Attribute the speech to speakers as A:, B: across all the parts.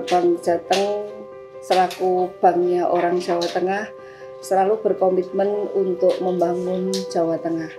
A: Bank Jateng selaku banknya orang Jawa Tengah selalu berkomitmen untuk membangun Jawa Tengah.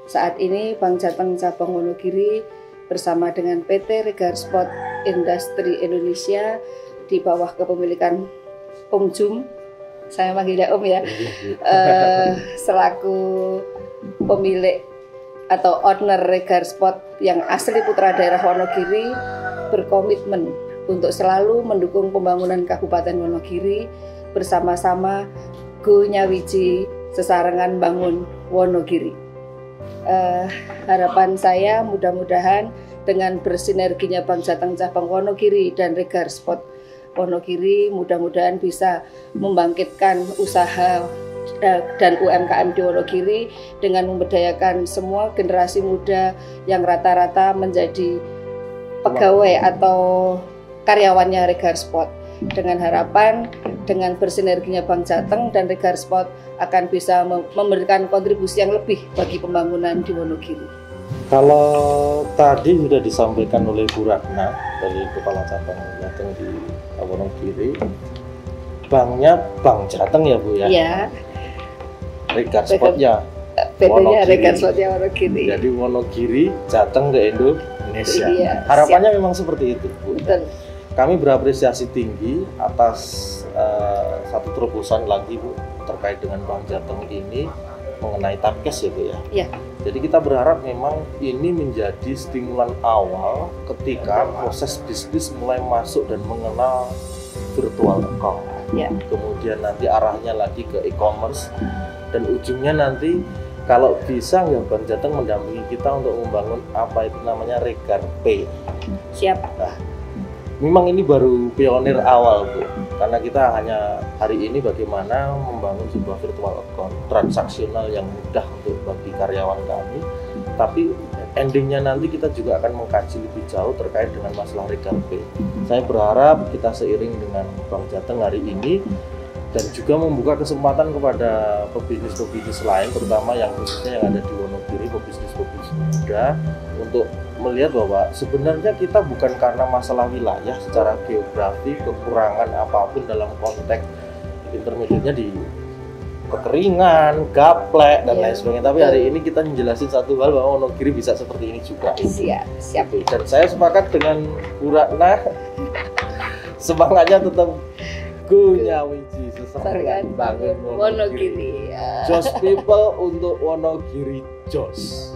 A: Saat ini Bank Jateng Cabang Wonogiri bersama dengan PT Regarsport Industri Indonesia di bawah kepemilikan Om Jum, saya manggilnya Om ya, selaku pemilik atau owner Regarsport yang asli putra daerah Wonogiri berkomitmen untuk selalu mendukung pembangunan Kabupaten Wonogiri bersama-sama Go Nyawiji Sesarengan Bangun Wonogiri. Harapan saya mudah-mudahan dengan bersinerginya Bank Jateng Cabang Wonogiri dan Regarsport Wonogiri mudah-mudahan bisa membangkitkan usaha dan UMKM di Wonogiri dengan memberdayakan semua generasi muda yang rata-rata menjadi pegawai atau karyawannya Regarsport, dengan harapan dengan bersinerginya Bank Jateng dan Regarsport akan bisa memberikan kontribusi yang lebih bagi pembangunan di Wonogiri.
B: Kalau tadi sudah disampaikan oleh Bu Ratna dari Kepala Cabang Jateng di Wonogiri, banknya Bank Jateng ya Bu ya? Iya. Regarsportnya
A: PT-nya Regarsportnya Wonogiri.
B: Jadi Wonogiri Jateng ke Indonesia.
A: Iya,
B: harapannya memang seperti itu Bu.
A: Betul.
B: Kami berapresiasi tinggi atas satu terobosan lagi Bu terkait dengan Bank Jateng ini mengenai Tapkes ya Bu ya.
A: Iya.
B: Jadi kita berharap memang ini menjadi stimulan awal ketika proses bisnis mulai masuk dan mengenal virtual account.
A: Ya.
B: Kemudian nanti arahnya lagi ke e-commerce dan ujungnya nanti kalau bisa nggak Bank Jateng mendampingi kita untuk membangun apa itu namanya Regar Pay.
A: Siap.
B: Nah, memang ini baru pionir awal Bu, karena kita hanya hari ini bagaimana membangun sebuah virtual account transaksional yang mudah untuk bagi karyawan kami, tapi endingnya nanti kita juga akan mengkaji lebih jauh terkait dengan masalah Regar Pay. Saya berharap kita seiring dengan Bank Jateng hari ini dan juga membuka kesempatan kepada pebisnis-pebisnis lain, terutama yang khususnya yang ada di Wonogiri, pebisnis-pebisnis muda, untuk melihat bahwa sebenarnya kita bukan karena masalah wilayah secara geografi, kekurangan apapun dalam konteks intermediatnya di kekeringan, gaplek dan lain sebagainya. Tapi hari ini kita menjelaskan satu hal bahwa Wonogiri bisa seperti ini juga.
A: Siap.
B: Dan saya sepakat dengan Bu Ratna, semangatnya tetap Go Nyawiji Sesarengan Bangun Wonogiri. Jos people untuk Wonogiri Jos.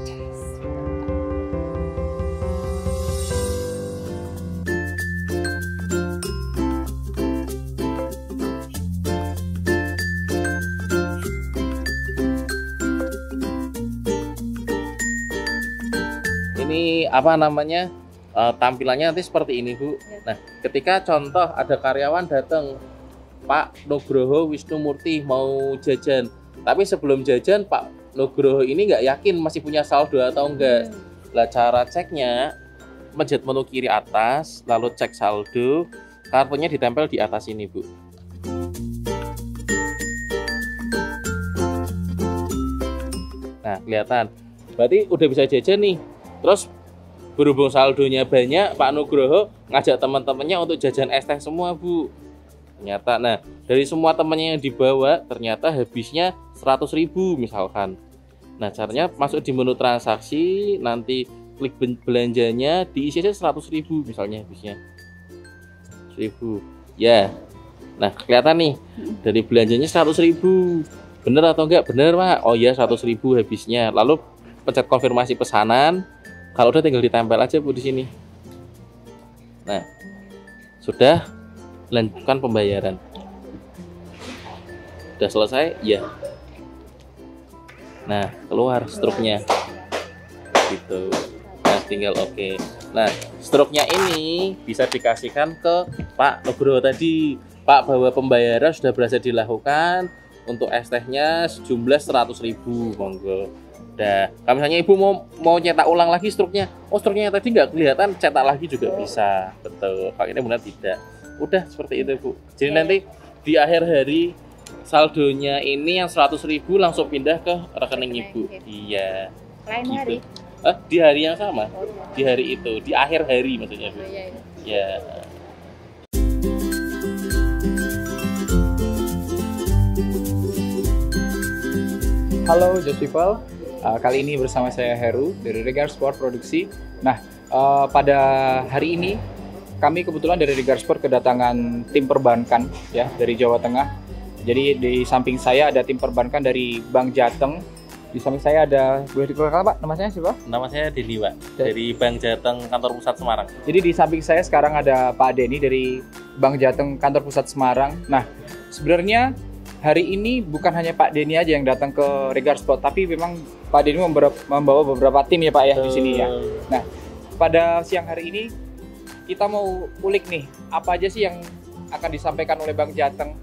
C: Ini apa namanya, tampilannya nanti seperti ini Bu. Nah, ketika contoh ada karyawan datang, Pak Nugroho Wisnumurti mau jajan, tapi sebelum jajan Pak Nugroho ini nggak yakin masih punya saldo atau enggak. Lah cara ceknya, pencet menu kiri atas, lalu cek saldo, kartunya ditempel di atas ini Bu. Nah kelihatan, berarti udah bisa jajan nih. Terus berhubung saldonya banyak, Pak Nugroho ngajak teman-temannya untuk jajan es teh semua Bu. Ternyata, nah dari semua temannya yang dibawa ternyata habisnya 100.000 misalkan. Nah caranya masuk di menu transaksi, nanti klik belanjanya, diisi aja 100.000 misalnya habisnya 1.000 ya. Nah kelihatan nih dari belanjanya 100.000, bener atau enggak? Bener Pak. Oh ya 100.000 habisnya. Lalu pencet konfirmasi pesanan. Kalau udah tinggal ditempel aja Bu di sini. Nah sudah, lanjutkan pembayaran. Udah selesai? Ya. Nah, keluar struknya. Gitu. Nah, tinggal oke. Nah, struknya ini bisa dikasihkan ke Pak Nugroho tadi. Pak, bahwa pembayaran sudah berhasil dilakukan untuk es tehnya sejumlah 100.000. Monggo. Nah, kalau misalnya Ibu mau cetak ulang lagi struknya. Oh, struknya tadi nggak kelihatan, cetak lagi juga bisa. Betul. Pakainya benar tidak. Udah seperti itu Bu. Jadi nanti di akhir hari saldonya ini yang 100.000 langsung pindah ke rekening Ibu. Iya.
A: Lain
C: gitu.
A: hari?
C: Di hari yang sama. Di hari itu, di akhir hari maksudnya Bu. Ya.
D: Halo Just People, kali ini bersama saya Heru dari Regar Sport Produksi. Nah, pada hari ini kami kebetulan dari Regar Sport kedatangan tim perbankan ya dari Jawa Tengah. Jadi di samping saya ada tim perbankan dari Bank Jateng. Di samping saya ada, boleh diperkenalkan Pak, nama saya siapa?
C: Nama saya Denny, Pak, dari Bank Jateng Kantor Pusat Semarang.
D: Jadi di samping saya sekarang ada Pak Denny dari Bank Jateng Kantor Pusat Semarang. Nah, sebenarnya hari ini bukan hanya Pak Denny aja yang datang ke Regar Sport, tapi memang Pak Denny membawa beberapa tim ya Pak ya di sini ya. Nah, pada siang hari ini kita mau ulik nih, apa aja sih yang akan disampaikan oleh Bank Jateng,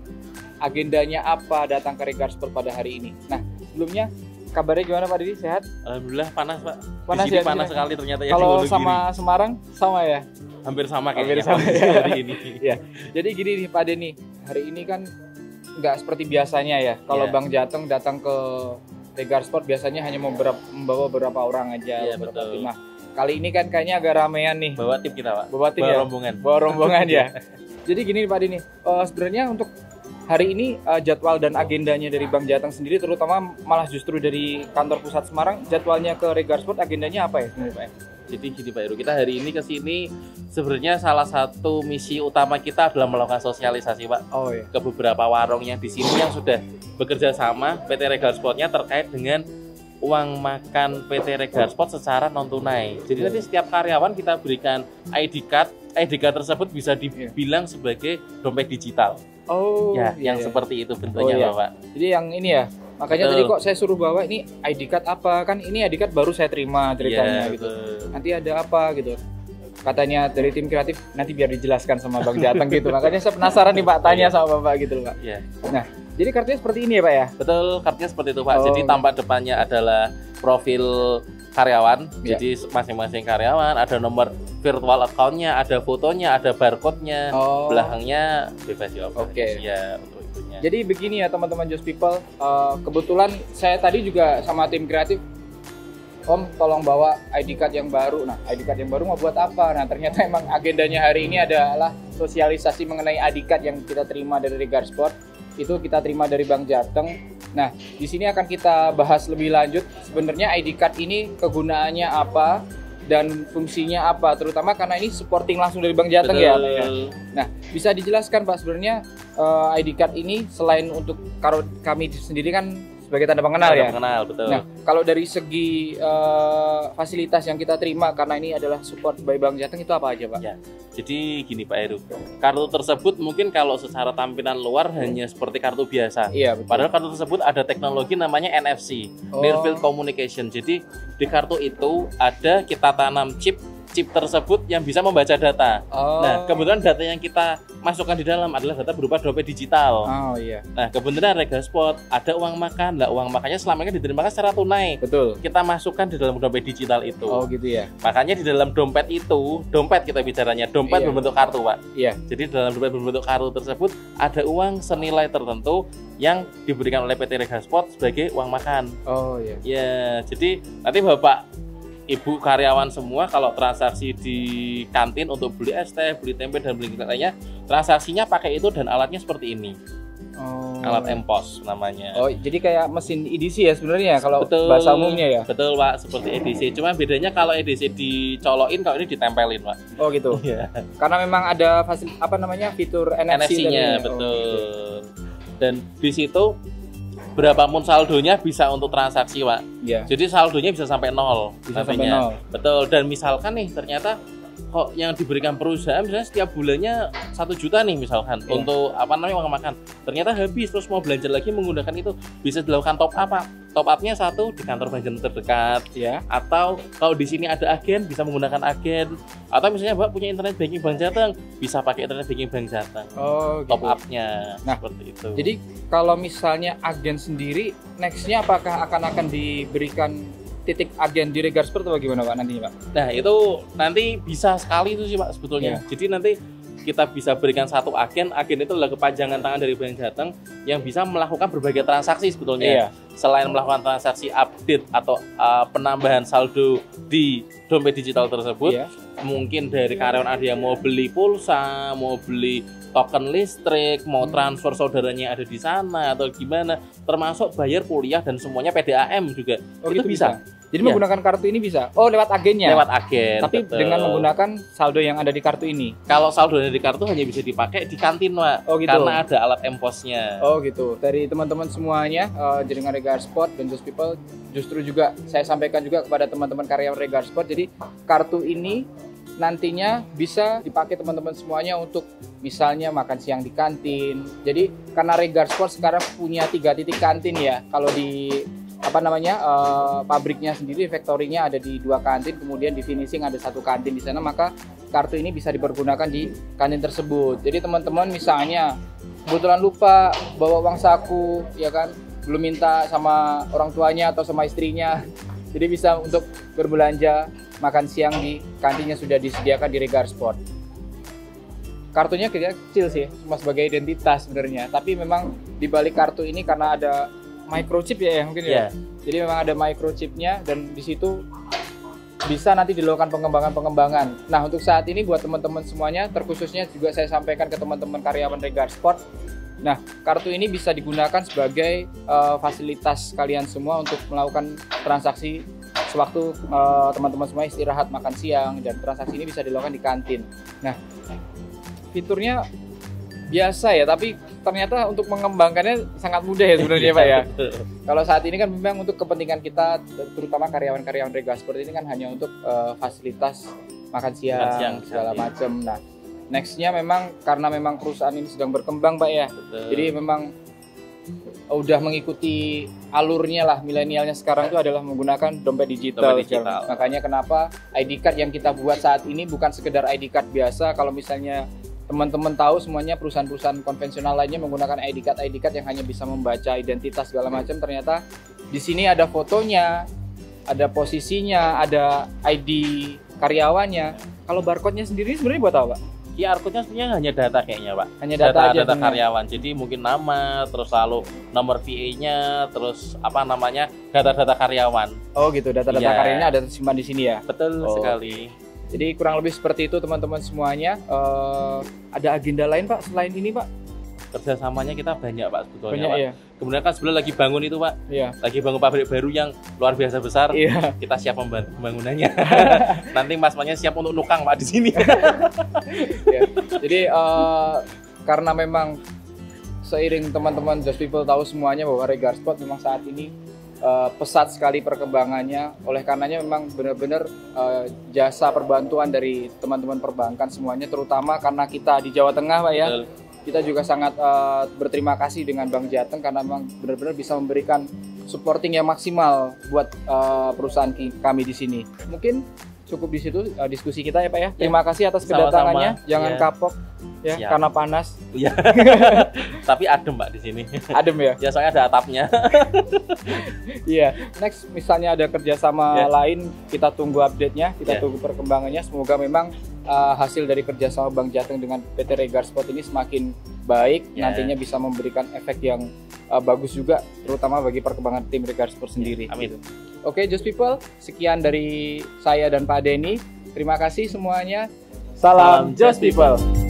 D: agendanya apa datang ke Regar Sport pada hari ini. Nah, sebelumnya kabarnya gimana Pak Denny? Sehat?
C: Alhamdulillah panas Pak.
D: Panas
C: di sini
D: ya,
C: panas sekali ternyata ya.
D: Kalau
C: di Wonogiri.
D: sama Semarang sama ya?
C: Hampir sama
D: Hampir
C: kayaknya.
D: sama ya.
C: Hari ini.
D: Ya. Jadi gini nih Pak Denny, hari ini kan nggak seperti biasanya ya. Kalau
C: Iya.
D: Bank Jateng datang ke Regar Sport biasanya hanya membawa beberapa orang aja.
C: Iya,
D: beberapa
C: betul.
D: tim. Nah, kali ini kan kayaknya agak ramean nih.
C: Bawa tim kita Pak.
D: Bawa tim
C: Bawa
D: ya?
C: rombongan.
D: Bawa rombongan ya. Jadi gini Pak Denny, sebenarnya untuk hari ini jadwal dan agendanya dari Bank Jateng sendiri, terutama malah justru dari kantor pusat Semarang, jadwalnya ke Regar Sport agendanya apa ya sebenarnya Pak?
C: Jadi gini Pak Heru, kita hari ini ke sini sebenarnya salah satu misi utama kita adalah melakukan sosialisasi Pak
D: Oh ya.
C: ke beberapa warung yang di sini yang sudah bekerja sama PT Regar Sportnya terkait dengan uang makan PT Regar Sport secara non tunai. Jadi nanti setiap karyawan kita berikan ID card. ID card tersebut bisa dibilang sebagai dompet digital.
D: Oh,
C: Ya,
D: iya,
C: yang
D: iya.
C: seperti itu bentuknya
D: Oh, iya.
C: Bapak.
D: Jadi yang ini ya, makanya
C: Betul.
D: tadi kok saya suruh bawa ini ID card apa, kan ini ID card baru saya terima ceritanya
C: Iya,
D: gitu.
C: betul.
D: Nanti ada apa gitu. Katanya dari tim kreatif nanti biar dijelaskan sama Bang Jateng gitu. Makanya saya penasaran nih Pak, tanya sama Bapak gitu loh Pak.
C: Iya.
D: Nah, jadi kartunya seperti ini ya Pak ya?
C: Betul, kartunya seperti itu Pak.
D: Oh.
C: Jadi tampak depannya adalah profil karyawan.
D: Ya.
C: Jadi masing-masing karyawan ada nomor virtual account-nya, ada fotonya, ada barcode-nya.
D: Oh.
C: Belakangnya bebas ya.
D: Oke.
C: Ya, untuk itunya.
D: Jadi begini ya teman-teman Just People, kebetulan saya tadi juga sama tim kreatif, Om tolong bawa ID card yang baru. Nah, ID card yang baru mau buat apa? Nah, ternyata emang agendanya hari ini adalah sosialisasi mengenai ID card yang kita terima dari Regar Sport. Itu kita terima dari Bank Jateng. Nah, di sini akan kita bahas lebih lanjut sebenarnya ID card ini kegunaannya apa dan fungsinya apa, terutama karena ini supporting langsung dari Bank Jateng ya. Pak, ya. Nah, bisa dijelaskan Pak sebenarnya ID card ini selain untuk kami sendiri kan sebagai tanda pengenal ya.
C: Pengenal, betul.
D: Nah, kalau dari segi fasilitas yang kita terima karena ini adalah support by Bank Jateng itu apa aja Pak?
C: Ya. Jadi gini Pak Heru, kartu tersebut mungkin kalau secara tampilan luar hanya seperti kartu biasa.
D: Iya, betul.
C: Padahal kartu tersebut ada teknologi namanya NFC, Near Field Communication. Jadi di kartu itu ada kita tanam chip tersebut yang bisa membaca data.
D: Oh.
C: Nah, kebetulan data yang kita masukkan di dalam adalah data berupa dompet digital.
D: Oh iya.
C: Nah, kebetulan Regar Sport ada uang makan. Lah, uang makannya selama ini diterimakan secara tunai.
D: Betul.
C: Kita masukkan di dalam dompet digital itu.
D: Oh gitu ya.
C: Makanya di dalam dompet itu, dompet kita bicaranya, dompet
D: Iya.
C: berbentuk kartu, Pak.
D: Iya.
C: Jadi dalam dompet berbentuk kartu tersebut ada uang senilai tertentu yang diberikan oleh PT Regar Sport sebagai uang makan.
D: Oh iya.
C: Ya, jadi nanti Bapak Ibu karyawan semua kalau transaksi di kantin untuk beli es teh, beli tempe dan beli lainnya, transaksinya pakai itu dan alatnya seperti ini.
D: Oh.
C: Alat MPOS namanya.
D: Oh, jadi kayak mesin EDC ya sebenarnya kalau
C: Betul.
D: bahasa umumnya ya.
C: Betul, Pak, seperti EDC. Cuma bedanya kalau EDC dicolokin, kalau ini ditempelin, Pak.
D: Oh gitu.
C: Iya.
D: Karena memang ada fitur NFC
C: NFC-nya,
D: tadi.
C: betul.
D: Oh, gitu.
C: Dan di situ berapapun saldonya bisa untuk transaksi, Pak.
D: Iya.
C: Jadi saldonya bisa sampai nol.
D: Bisa sampai
C: nantinya.
D: nol.
C: Betul. Dan misalkan nih ternyata kok yang diberikan perusahaan misalnya setiap bulannya 1 juta nih misalkan
D: Iya.
C: untuk uang makan. Ternyata habis terus mau belanja lagi menggunakan itu bisa dilakukan top up, Pak. Top up-nya satu di kantor bank terdekat.
D: Ya.
C: Atau kalau di sini ada agen bisa menggunakan agen. Atau misalnya Mbak punya internet banking Bank Jateng bisa pakai internet banking Bank Jateng.
D: Oh gitu.
C: Top up-nya
D: Nah,
C: seperti itu.
D: Jadi kalau misalnya agen sendiri nextnya apakah akan diberikan titik agen di Regar Sport atau bagaimana Pak nantinya Pak?
C: Nah itu nanti bisa sekali itu sih Pak sebetulnya.
D: Iya.
C: Jadi nanti kita bisa berikan satu agen itu adalah kepanjangan tangan dari Bank Jateng yang bisa melakukan berbagai transaksi sebetulnya.
D: Iya.
C: Selain melakukan transaksi update atau penambahan saldo di dompet digital tersebut,
D: Iya.
C: mungkin dari karyawan ada yang mau beli pulsa, mau beli token listrik, mau transfer saudaranya ada di sana atau gimana, termasuk bayar kuliah dan semuanya PDAM juga.
D: Oh,
C: itu
D: gitu
C: bisa.
D: Jadi menggunakan kartu ini bisa? Oh, lewat agennya?
C: Lewat agen.
D: Tapi
C: betul.
D: dengan menggunakan saldo yang ada di kartu ini?
C: Kalau saldonya di kartu hanya bisa dipakai di kantin, Pak.
D: Oh, gitu.
C: Karena ada alat M-Pos-nya.
D: Oh gitu. Dari teman-teman semuanya, jaringan Regar Sport dan Just People, justru juga saya sampaikan juga kepada teman-teman karyawan Regar Sport. Jadi kartu ini nantinya bisa dipakai teman-teman semuanya untuk misalnya makan siang di kantin. Jadi karena Regar Sport sekarang punya 3 titik kantin ya. Kalau di pabriknya sendiri, factory-nya ada di 2 kantin, kemudian di finishing ada 1 kantin di sana, maka kartu ini bisa dipergunakan di kantin tersebut. Jadi teman-teman misalnya kebetulan lupa bawa uang saku, ya kan, belum minta sama orang tuanya atau sama istrinya, jadi bisa untuk berbelanja makan siang di kantinnya sudah disediakan di Regar Sport. Kartunya kecil sih, cuma sebagai identitas sebenarnya, tapi memang di balik kartu ini karena ada microchip ya mungkin ya. Jadi memang ada microchipnya dan di situ bisa nanti dilakukan pengembangan. Nah, untuk saat ini buat teman-teman semuanya, terkhususnya juga saya sampaikan ke teman-teman karyawan Regar Sport. Nah, kartu ini bisa digunakan sebagai fasilitas kalian semua untuk melakukan transaksi sewaktu teman-teman semua istirahat makan siang, dan transaksi ini bisa dilakukan di kantin. Nah, fiturnya biasa ya, tapi ternyata untuk mengembangkannya sangat mudah ya sebenarnya Pak ya. Kalau saat ini kan memang untuk kepentingan kita, terutama karyawan-karyawan Regar Sport ini kan hanya untuk fasilitas makan siang segala macam. Nah, nextnya memang karena memang perusahaan ini sedang berkembang Pak ya.
C: Betul.
D: Jadi memang udah mengikuti alurnya lah, milenialnya sekarang itu adalah menggunakan dompet digital. Makanya kenapa ID card yang kita buat saat ini bukan sekedar ID card biasa. Kalau misalnya teman-teman tahu semuanya perusahaan-perusahaan konvensional lainnya menggunakan ID card yang hanya bisa membaca identitas segala macam, ternyata di sini ada fotonya, ada posisinya, ada ID karyawannya. Kalau barcode-nya sendiri sebenarnya buat apa, Pak?
C: QR code-nya sebenarnya hanya data kayaknya, Pak.
D: Hanya data aja,
C: data karyawan. Jadi mungkin nama, terus lalu nomor VA-nya, terus data-data karyawan.
D: Oh gitu, data-data karyawannya ada tersimpan di sini ya.
C: Betul sekali.
D: Jadi kurang lebih seperti itu teman-teman semuanya. Ada agenda lain Pak selain ini Pak?
C: Kerjasamanya kita banyak Pak sebetulnya.
D: Banyak,
C: Pak.
D: ya.
C: Kemudian kan sebenarnya lagi bangun itu Pak.
D: Iya.
C: Lagi bangun pabrik baru yang luar biasa besar.
D: Iya.
C: Kita siap membantu pembangunannya. Nanti Mas-masnya siap untuk nukang Pak di sini.
D: Ya. Jadi karena memang seiring teman-teman Just People tahu semuanya bahwa Regar Sport memang saat ini pesat sekali perkembangannya. Oleh karenanya memang benar-benar jasa perbantuan dari teman-teman perbankan semuanya, terutama karena kita di Jawa Tengah Pak ya.
C: Betul.
D: Kita juga sangat berterima kasih dengan Bank Jateng karena memang benar-benar bisa memberikan supporting yang maksimal buat perusahaan kami di sini. Mungkin cukup di situ diskusi kita ya Pak ya. Terima kasih atas kedatangannya.
C: Sama-sama.
D: Jangan kapok ya. Siap. Karena panas.
C: Iya. Tapi adem Pak di sini.
D: Adem ya.
C: Ya soalnya ada atapnya.
D: Iya. Next misalnya ada kerjasama lain, kita tunggu update-nya, kita tunggu perkembangannya. Semoga memang hasil dari kerjasama Bank Jateng dengan PT Regar Sport ini semakin baik, nantinya bisa memberikan efek yang bagus juga, terutama bagi perkembangan tim Regar Sport sendiri.
C: Amin.
D: Oke, Just People, sekian dari saya dan Pak Denny. Terima kasih semuanya. Salam Just People.